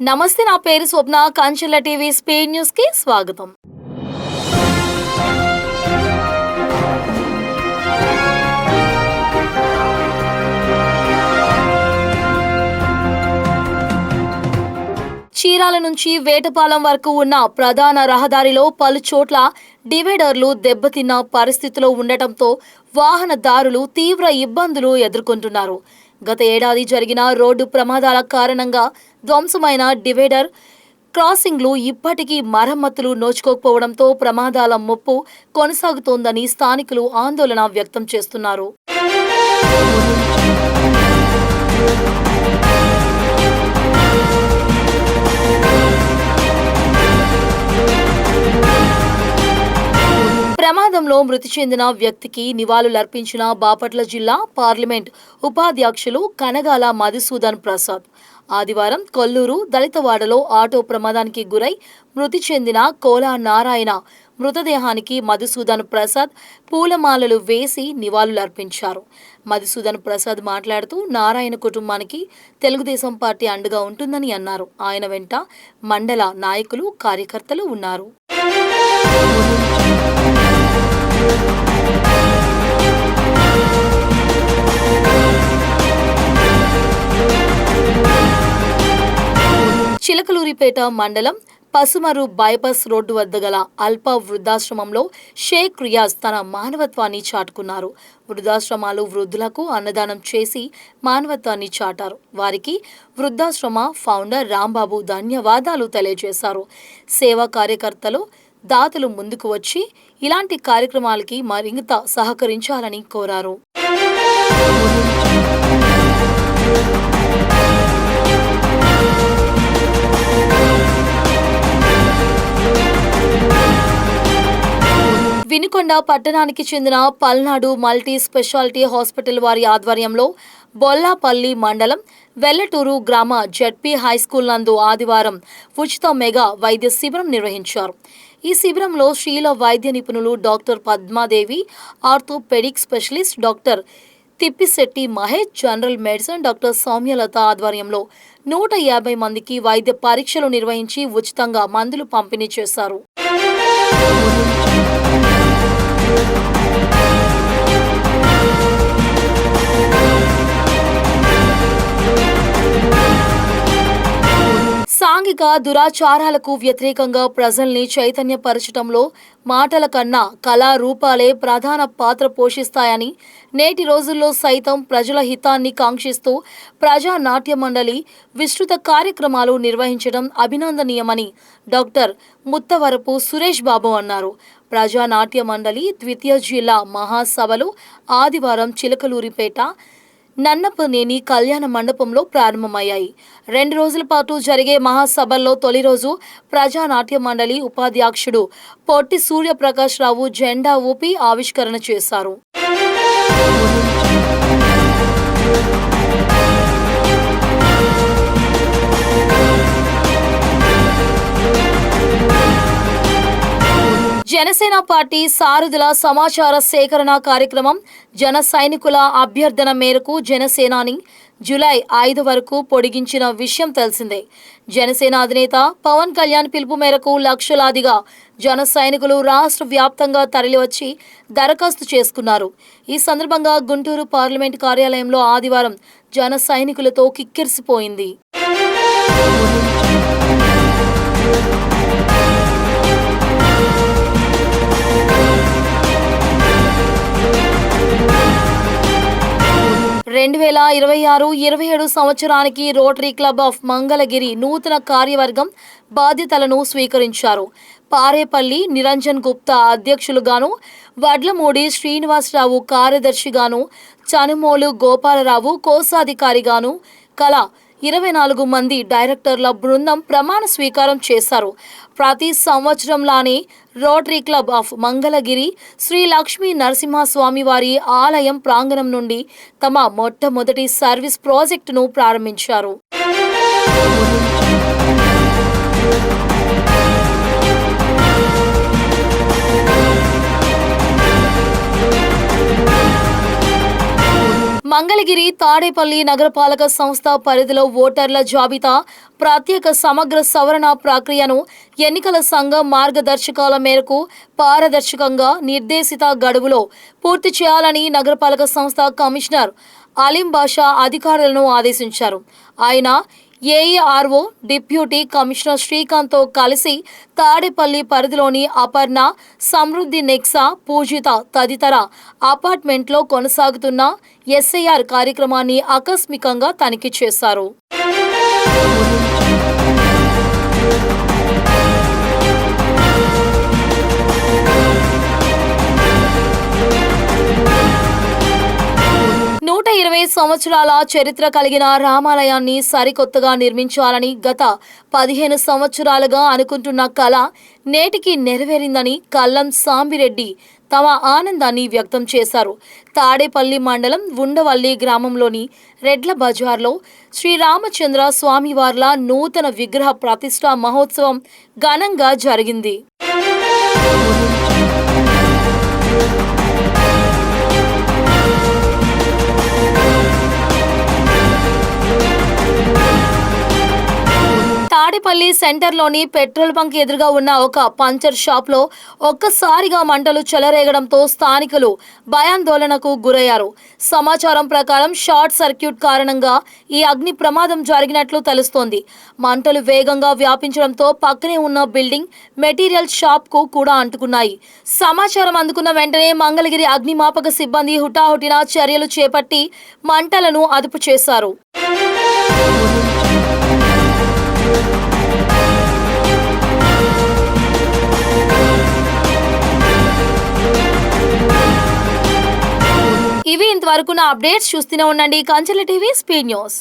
నమస్తే, నా పేరు స్వప్న. కాంచల్ల టీవీ స్పీడ్ న్యూస్ కి స్వాగతం. చీరాల నుంచి వేటపాలెం వరకు ఉన్న ప్రధాన రహదారిలో పలు చోట్ల డివైడర్లు దెబ్బతిన్న పరిస్థితిలో ఉండటంతో వాహనదారులు తీవ్ర ఇబ్బందులు ఎదుర్కొంటున్నారు. గత ఏడాది జరిగిన రోడ్డు ప్రమాదాల కారణంగా ధ్వంసమైన డివైడర్ క్రాసింగ్లు ఇప్పటికీ మరమ్మతులు నోచుకోకపోవడంతో ప్రమాదాల ముప్పు కొనసాగుతోందని స్థానికులు ఆందోళన వ్యక్తం చేస్తున్నారు. ప్రమాదంలో మృతి చెందిన వ్యక్తికి నివాళులర్పించిన బాపట్ల జిల్లా పార్లమెంట్ ఉపాధ్యక్షులు కనగాల మధుసూదన్ ప్రసాద్ ఆదివారం కొల్లూరు దళితవాడలో ఆటో ప్రమాదానికి గురై మృతి చెందిన కోలా నారాయణ మృతదేహానికి మధుసూదన్ ప్రసాద్ పూలమాలలు వేసి నివాళులర్పించారు. మధుసూదన్ ప్రసాద్ మాట్లాడుతూ నారాయణ కుటుంబానికి తెలుగుదేశం పార్టీ అండగా ఉంటుందని అన్నారు. ఆయన వెంట మండల నాయకులు, కార్యకర్తలు ఉన్నారు. చిలకలూరిపేట మండలం పసుమరు బైపాస్ రోడ్డు వద్ద గల అల్ప వృద్ధాశ్రమంలో షేక్ రియాజ్ తన మానవత్వాన్ని చాటుకున్నారు. వృద్ధాశ్రమాలు వృద్ధులకు అన్నదానం చేసి మానవత్వాన్ని చాటారు. వారికి వృద్ధాశ్రమ ఫౌండర్ రాంబాబు ధన్యవాదాలు తెలియజేశారు. సేవా కార్యకర్తలు, దాతలు ముందుకు వచ్చి ఇలాంటి కార్యక్రమాలకి మరింత సహకరించాలని కోరారు. వినుకొండ పట్టణానికి చెందిన పల్నాడు మల్టీ స్పెషాలిటీ హాస్పిటల్ వారి ఆధ్వర్యంలో బొల్లాపల్లి మండలం వెల్లటూరు గ్రామ జడ్పీ హైస్కూల్ నందు ఆదివారం ఉచిత మెగా వైద్య శిబిరం నిర్వహించారు. ఈ శిబిరంలో శ్రీల వైద్య నిపుణులు doctor Padmadevi, orthopaedic specialist doctor Thippisetti Mahesh, general medicine doctor Soumyalatha ఆధ్వర్యంలో 150 మందికి వైద్య పరీక్షలు నిర్వహించి ఉచితంగా మందులు పంపిణీ చేశారు. సాంఘిక దురాచారాలకు వ్యతిరేకంగా ప్రజల్ని చైతన్యపరచడంలో మాటల కన్నా కళారూపాలే ప్రధాన పాత్ర పోషిస్తాయని, నేటి రోజుల్లో సైతం ప్రజల హితాన్ని కాంక్షిస్తూ ప్రజా నాట్య మండలి విస్తృత కార్యక్రమాలు నిర్వహించడం అభినందనీయమని డాక్టర్ ముత్తవరపు సురేష్ బాబు అన్నారు. ప్రజా నాట్య మండలి ద్వితీయ జిల్లా మహాసభలు ఆదివారం చిలకలూరిపేట నన్నపనేని కళ్యాణ మండపంలో ప్రారంభమయ్యాయి. 2 రోజుల పాటు జరిగే మహాసభల్లో తొలి రోజు ప్రజానాట్య మండలి ఉపాధ్యక్షుడు పొట్టి సూర్యప్రకాష్ రావు జెండా ఊపి ఆవిష్కరణ చేశారు. జనసేన పార్టీ సారథుల సమాచార సేకరణ కార్యక్రమం జన సైనికుల అభ్యర్థన మేరకు జనసేనాని జూలై 5 వరకు పొడిగించిన విషయం తెలిసిందే. జనసేన అధినేత పవన్ కళ్యాణ్ పిలుపు మేరకు లక్షలాదిగా జన సైనికులు రాష్ట్ర వ్యాప్తంగా తరలివచ్చి దరఖాస్తు చేసుకున్నారు. ఈ సందర్భంగా గుంటూరు పార్లమెంట్ కార్యాలయంలో ఆదివారం జన సైనికులతో కిక్కిరిసిపోయింది. రెండు 2026-27 సంవత్సరానికి రోటరీ క్లబ్ ఆఫ్ మంగళగిరి నూతన కార్యవర్గం బాధ్యతలను స్వీకరించారు. పారేపల్లి నిరంజన్ గుప్తా అధ్యక్షులుగాను, వడ్లమూడి శ్రీనివాసరావు కార్యదర్శిగాను, చనుమోలు గోపాలరావు కోశాధికారిగాను కల 24 మంది డైరెక్టర్ల బృందం ప్రమాణ స్వీకారం చేశారు. ప్రతి సంవత్సరంలానే rotary club of Mangalagiri Sri Lakshmi Narasimhaswamy వారి ఆలయం ప్రాంగణం నుండి తమ మొట్టమొదటి సర్వీస్ ప్రాజెక్టును ప్రారంభించారు. మంగళ మంగళగిరి తాడేపల్లి నగరపాలక సంస్థ పరిధిలో ఓటర్ల జాబితా ప్రత్యేక సమగ్ర సవరణ ప్రక్రియను ఎన్నికల సంఘం మార్గదర్శకాల మేరకు పారదర్శకంగా నిర్దేశిత గడువులో పూర్తి చేయాలని నగరపాలక సంస్థ కమిషనర్ అలీం బాషా అధికారులను ఆదేశించారు. ఆయన ఏఈఆర్ఓ డిప్యూటీ కమిషనర్ శ్రీకాంత్తో కలిసి తాడేపల్లి పరిధిలోని అపర్ణ, సమృద్ధి, నెక్సా, పూజిత తదితర అపార్ట్మెంట్లో కొనసాగుతున్న ఎస్ఐఆర్ కార్యక్రమాన్ని ఆకస్మికంగా తనిఖీ చేశారు. 120 సంవత్సరాల చరిత్ర కలిగిన రామాలయాన్ని సరికొత్తగా నిర్మించాలని గత 15 సంవత్సరాలుగా అనుకుంటున్న కళ నేటికి నెరవేరిందని కల్లం సాంబిరెడ్డి తమ ఆనందాన్ని వ్యక్తం చేశారు. తాడేపల్లి మండలం ఉండవల్లి గ్రామంలోని రెడ్ల బజార్లో శ్రీరామచంద్ర స్వామివార్ల నూతన విగ్రహ ప్రతిష్ఠా మహోత్సవం ఘనంగా జరిగింది. తాడేపల్లి సెంటర్లోని పెట్రోల్ బంక్ ఎదురుగా ఉన్న ఒక పంచర్ షాప్లో ఒక్కసారిగా మంటలు చెలరేగడంతో స్థానికులు భయాందోళనకు గురయ్యారు. సమాచారం ప్రకారం షార్ట్ సర్క్యూట్ కారణంగా ఈ అగ్ని ప్రమాదం జరిగినట్లు తెలుస్తోంది. మంటలు వేగంగా వ్యాపించడంతో పక్కనే ఉన్న బిల్డింగ్ మెటీరియల్ షాప్కు కూడా అంటుకున్నాయి. సమాచారం అందుకున్న వెంటనే మంగళగిరి అగ్నిమాపక సిబ్బంది హుటాహుటిన చర్యలు చేపట్టి మంటలను అదుపు చేశారు. ఇవి ఇంతవరకు నా అప్డేట్స్. చూస్తూనే ఉండండి కంచెల టీవీ స్పీడ్ న్యూస్.